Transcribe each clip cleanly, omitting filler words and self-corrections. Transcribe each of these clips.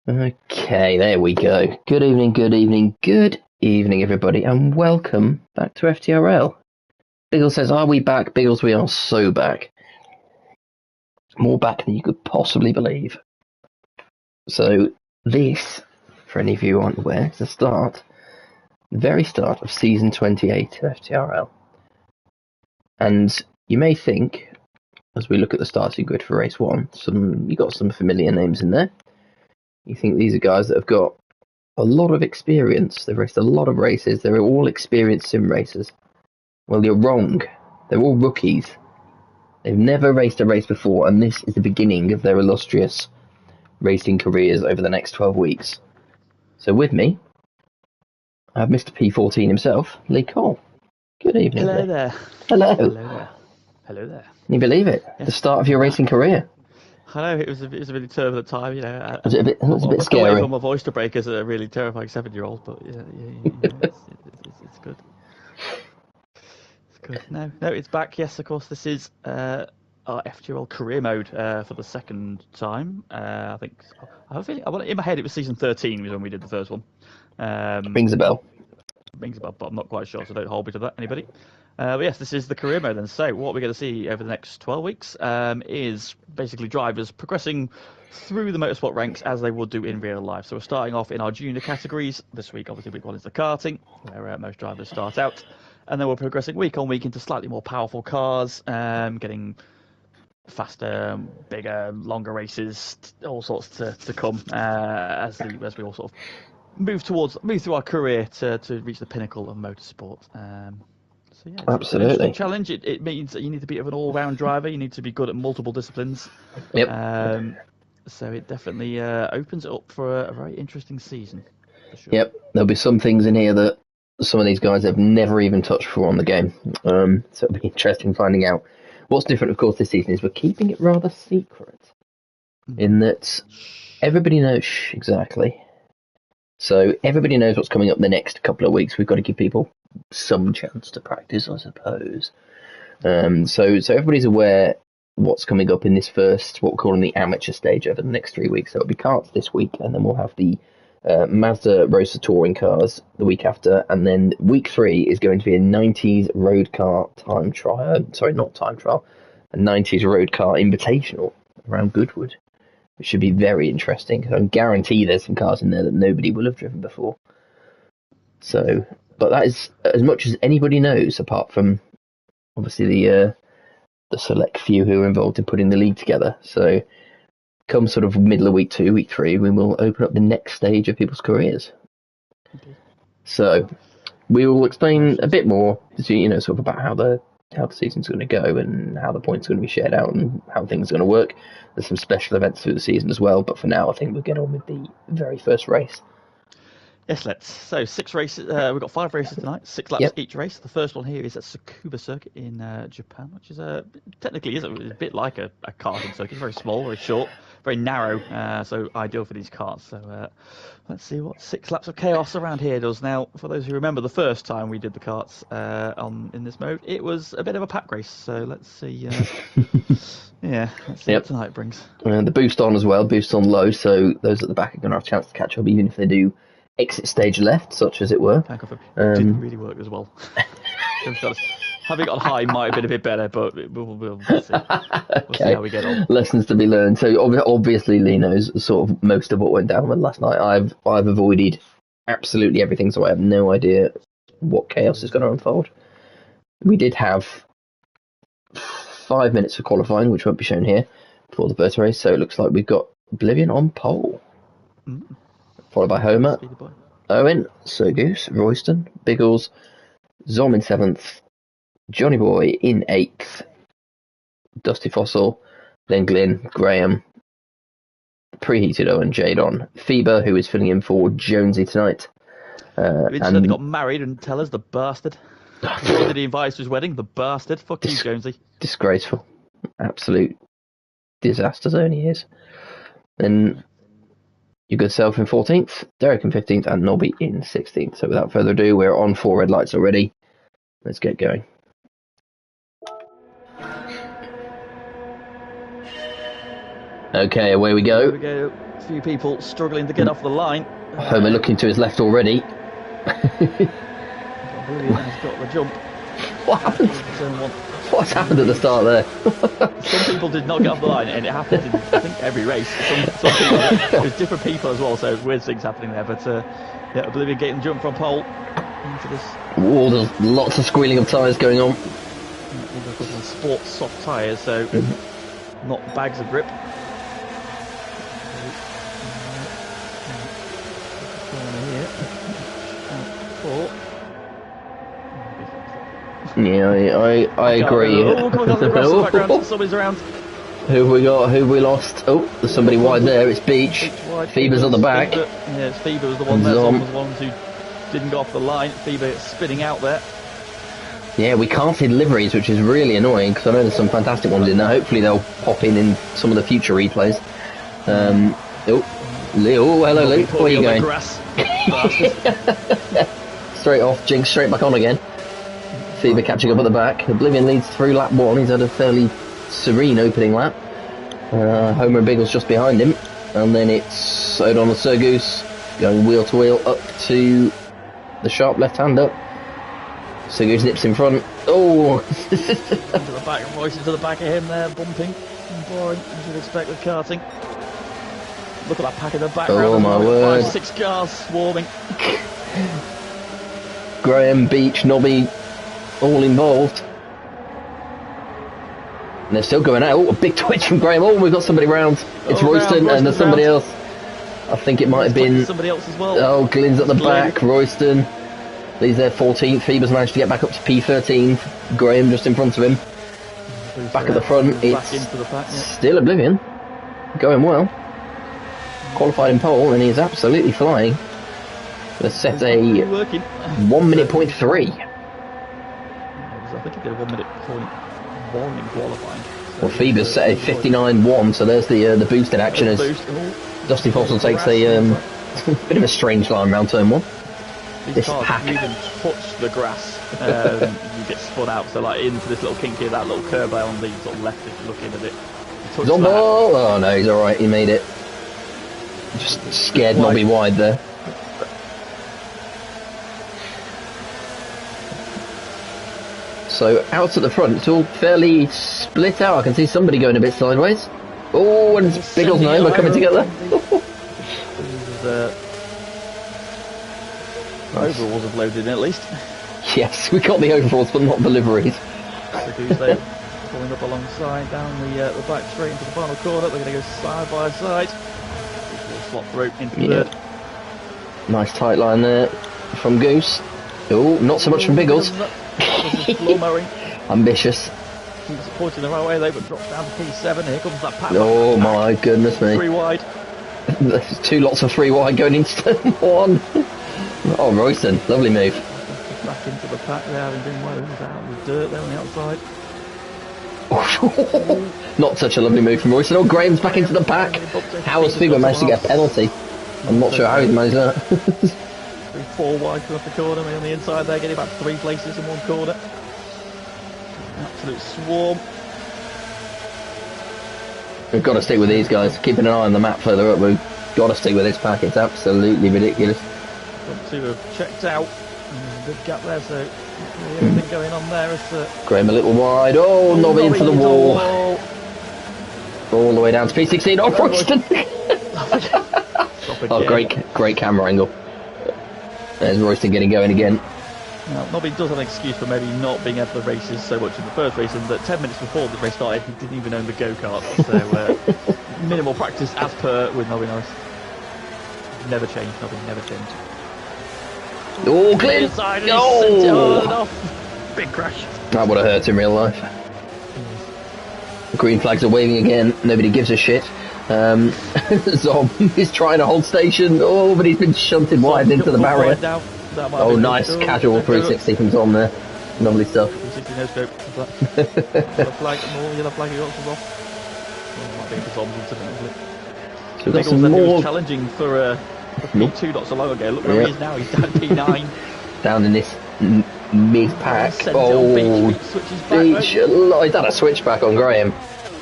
Okay, there we go. Good evening, everybody, and welcome back to FTRL. Biggle says, are we back? Biggles, we are so back. More back than you could possibly believe. So this, for any of you who aren't aware, is the very start of Season 28 of FTRL. And you may think, as we look at the starting grid for Race 1, you got some familiar names in there. You think these are guys that have got a lot of experience. They've raced a lot of races. They're all experienced sim racers. Well, you're wrong. They're all rookies. They've never raced a race before, and this is the beginning of their illustrious racing careers over the next 12 weeks. So with me, I have Mr. P14 himself, Lee Cole. Good evening, Hello Lee. there. Hello. Hello there. Hello there. Can you believe it? Yes, the start of your racing career. I know it was a really turbulent time, you know. Was it a bit Still scary? waiting for my voice to break as a really terrifying 7-year-old, but yeah, it's good. It's good. No, it's back. Yes, of course. This is our FTRL career mode for the second time. I think I have a feeling, in my head it was season 13 was when we did the first one. Rings a bell. Rings a bell, but I'm not quite sure, so don't hold me to that, anybody. But yes, this is the career mode then. So what we're going to see over the next 12 weeks is basically drivers progressing through the motorsport ranks as they would do in real life. So we're starting off in our junior categories. This week, obviously, week 1 is the karting, where most drivers start out. And then we're progressing week on week into slightly more powerful cars, getting faster, bigger, longer races, all sorts to come as we all sort of move through our career to reach the pinnacle of motorsport. So yeah, it's an interesting challenge. It means that you need to be an all-round driver. You need to be good at multiple disciplines. Yep. So it definitely opens it up for a very interesting season, for sure. Yep. There'll be some things in here that some of these guys have never even touched before on the game. So it'll be interesting finding out. What's different, of course, this season is we're keeping it rather secret. In that everybody knows exactly. So everybody knows what's coming up the next couple of weeks. We've got to give people some chance to practice, I suppose. So everybody's aware what's coming up in this first, what we're calling the amateur stage over the next 3 weeks. So it'll be karts this week, and then we'll have the Mazda Roadster touring cars the week after, and then week 3 is going to be a 90s road car time trial. Sorry, not time trial, a 90s road car invitational around Goodwood. It should be very interesting. I guarantee there's some cars in there that nobody will have driven before. So, but that is as much as anybody knows, apart from obviously the select few who are involved in putting the league together. So, come sort of middle of week 2, week 3, we will open up the next stage of people's careers. Okay. So, we will explain a bit more, sort of about how the season's going to go and how the points are going to be shared out and how things are going to work. There's some special events through the season as well, but for now I think we'll get on with the very first race. Yes, let's. So 6 races. We've got 5 races tonight, 6 laps each race. The first one here is at Tsukuba Circuit in Japan, which is technically is a bit like a karting circuit. It's very small, very short, very narrow, so ideal for these cars. So let's see what 6 laps of chaos around here does. Now, for those who remember the first time we did the karts in this mode, it was a bit of a pack race. So let's see. Let's see what tonight brings. The boost on as well, boost on low, so those at the back are going to have a chance to catch up, even if they do exit stage left, such as it were. Didn't really work as well. Having got high might have been a bit better, but we'll see. We'll see how we get on. Lessons to be learned. So obviously Lee knows sort of most of what went down last night. I've avoided absolutely everything, so I have no idea what chaos is going to unfold. We did have 5 minutes for qualifying, which won't be shown here, for the first race, so it looks like we've got Oblivion on pole. Followed by Homer, Owen, Sir Goose, Royston, Biggles, Zom in 7th, Johnny Boy in 8th, Dusty Fossil, then Glyn, Graham, preheated Owen, Jadon, Phoebe, who is filling in for Jonesy tonight. And got married and tell us, the bastard. Did he invite us to his wedding? The bastard. Fuck you, Jonesy. Disgraceful. Absolute disaster zone he is. Then your good self in 14th, Derek in 15th, and Nobby in 16th. So without further ado, we're on 4 red lights already. Let's get going. Okay, away we There go. we go. A few people struggling to get off the line. Homer looking to his left already. Oblivion has got the jump. What happened? Zone 1. What's happened at the start there? Some people did not get off the line, and it happens in, I think, every race. Some people, there's different people as well, so weird things happening there. But yeah, Oblivion getting the jump from pole into this. Oh, there's lots of squealing of tyres going on. Sports soft tyres, so not bags of grip. Yeah, I agree. Oh, come on, background. Somebody's around. Who have we got? Who have we lost? Oh, there's somebody wide there. It's Beach. Fever's on the back. Yeah, Fever was the one there. Tom was the one who didn't go off the line. Fever spinning out there. Yeah, we can't see deliveries, which is really annoying because I know there's some fantastic ones in there. Hopefully they'll pop in some of the future replays. Hello Luke, where are you going? Straight off, Jinx straight back on again. Fever catching up at the back. Oblivion leads through lap 1. He's had a fairly serene opening lap. Homer and Biggles just behind him. And then it's O'Donnell Sergoose going wheel to wheel up to the sharp left-hander. Sergoose nips in front. Oh! Into the back, Royce into the back of him there, bumping. Boring, as you'd expect with karting. Look at that pack in the background. Oh my word. 5-6 cars swarming. Graham, Beach, Nobby, all involved. And they're still going out. Oh, a big twitch from Graham. Oh, we've got somebody round. It's Royston and there's somebody else. I think it might have been somebody else as well. Oh, Glenn's at the back. Royston. He's there 14th. Fever's managed to get back up to P13. Graham just in front of him. Back at the front. It's into the back, still Oblivion. Going well. Qualified in pole and he's absolutely flying. Let's set a 1 minute point 3. I think he did a 1 minute point 1 in qualifying. Well, Fever's set a 59.1, so there's the boosted action as Dusty Fossil takes a bit of a strange line round turn 1. This pack. If you even touch the grass, you get spun out. So like into this little kink here, that little curb on the sort of left if you're looking at it. Zombo! Oh no, he's alright, he made it. Just scared Nobby wide there. So out at the front, it's all fairly split out. I can see somebody going a bit sideways. Oh, and Biggles and Homer coming together. Overalls have loaded in at least. Yes, we got the overalls, but not the liveries. So Tuesday pulling up alongside down the back straight into the final corner. They're going to go side by side. Slot through into third. Nice tight line there from Goose. Oh, not so much from Biggles. Ambitious. Keeps pointing the right way though, but drops down to P7. Here comes that pack. Oh my goodness me. 3 wide. There's 2 lots of 3 wide going into turn 1. Oh, Royston, lovely move. Back into the pack there, having been wound out in the dirt there on the outside. Not such a lovely move from Royston. Oh, Graham's back into the pack. How has Fever managed to get a penalty? I'm not sure how he's managed that. 4 wide coming off the corner, on the inside there, getting about 3 places in 1 corner. Absolute swarm. We've got to stick with these guys. Keeping an eye on the map further up. We've got to stick with this pack. It's absolutely ridiculous. Got to have checked out. There's a big gap there, so anything going on there is Graham a little wide. Oh, Nobby into the wall. All the way down to P16. Oh, Royston! Oh, great camera angle. There's Royston getting going again. Now, Nobby does have an excuse for maybe not being at the races so much in the first race, and that 10 minutes before the race started, he didn't even own the go-kart. So, minimal practice as per with Nobby Norris. Never changed, Nobby, never changed. Oh, Glenn! Oh! Big crash. That would have hurt in real life. Green flags are waving again. Nobody gives a shit. Zom is trying to hold station. Oh, but he's been shunted wide into the barrier. Oh, nice casual 360 from Zom there. Lovely stuff. 360 no scope. Yellow flag, he got some off. Might be for Zom's incident. So we've got some more. He more. was challenging for P2 not so long ago. Look where he is now. He's down P9. Down in this mid pack. Oh, Beach. Oh, he's done a switchback on Graham.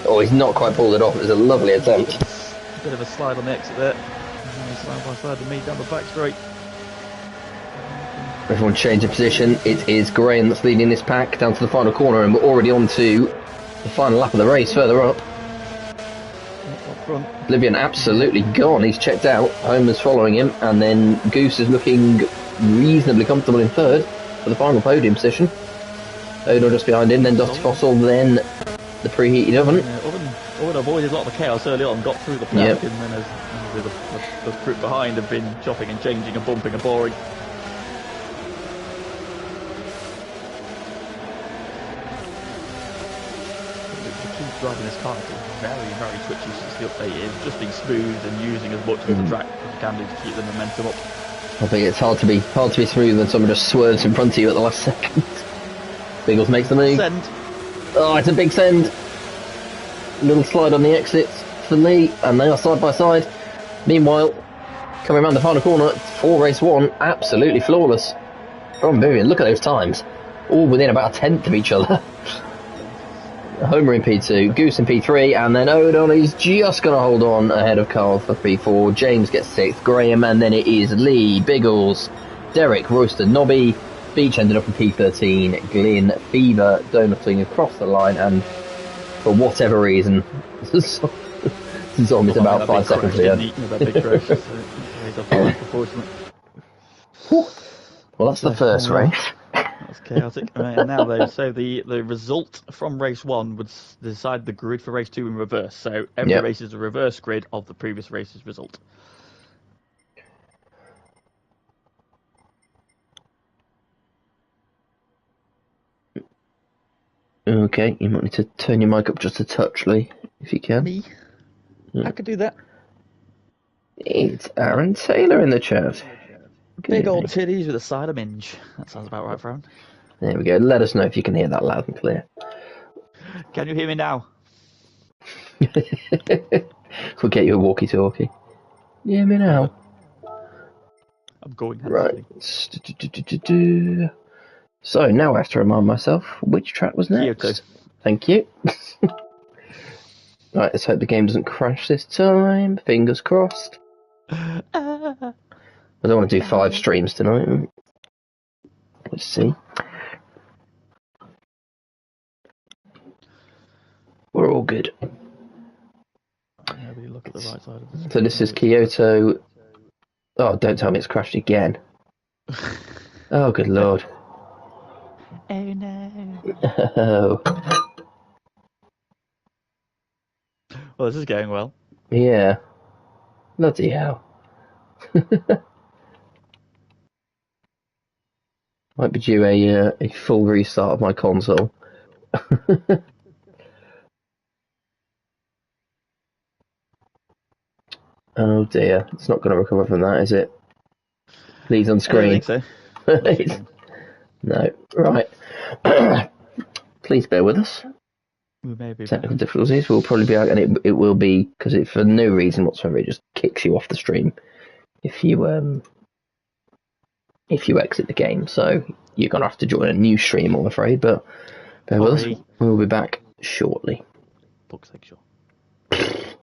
Oh, he's not quite pulled it off. It was a lovely attempt. A bit of a slide on the exit there. Side by side with me down the back straight. Everyone changing position. It is Graham that's leading this pack down to the final corner, and we're already on to the final lap of the race further up. Oblivion absolutely gone. He's checked out. Homer's following him, and then Goose is looking reasonably comfortable in third for the final podium position. Odor just behind him, then Dusty Fossil, then the preheated oven. Oven avoided a lot of the chaos early on, got through the pack, and then as the group behind have been chopping and changing and bumping and boring. Driving this car is very twitchy since the update. It's just being smooth and using as much of the track as you can do to keep the momentum up. I think it's hard to be smooth when someone just swerves in front of you at the last second. Biggles makes the move. Send. Oh, it's a big send. Little slide on the exits for Lee, and they are side by side. Meanwhile, coming around the final corner for race one, absolutely flawless from Vivian. Look at those times, all within about a tenth of each other. Homer in P2, Goose in P3, and then O'Donnell's just going to hold on ahead of Carl for P4. James gets 6th, Graham, and then it is Lee, Biggles, Derek, Royston, Nobby. Beach ended up in P13, Glyn, Fever, donuting across the line, and for whatever reason, Zom is about 5 seconds behind. Well, that's the first race. That's chaotic. Right, and now though, so the result from race one would decide the grid for race two in reverse. So every race is a reverse grid of the previous race's result. Okay, you might need to turn your mic up just a touch, Lee, if you can. Me? I could do that. It's Aaron Taylor in the chat. Big old titties with a side of minge. That sounds about right, Fran. There we go. Let us know if you can hear that loud and clear. Can you hear me now? We'll get you a walkie-talkie. You hear me now? I'm going. Right. So now I have to remind myself which track was next. Kyoto. Thank you. Right, let's hope the game doesn't crash this time. Fingers crossed. I don't want to do 5 streams tonight. Let's see. We're all good. Yeah, we look at the right side of this. So this is Kyoto. Oh, don't tell me it's crashed again. Oh, good lord. Oh no. Oh. Well, this is going well. Yeah. Bloody hell. Might be due a full restart of my console. Oh dear, it's not going to recover from that, is it? Please on screen. I don't think so. No. Right. Please bear with us. We may be Technical difficulties will probably be out, and it will be because it for no reason whatsoever it just kicks you off the stream if you exit the game. So you're gonna have to join a new stream, I'm afraid. But bear with us. We'll be back shortly. Book's like sure.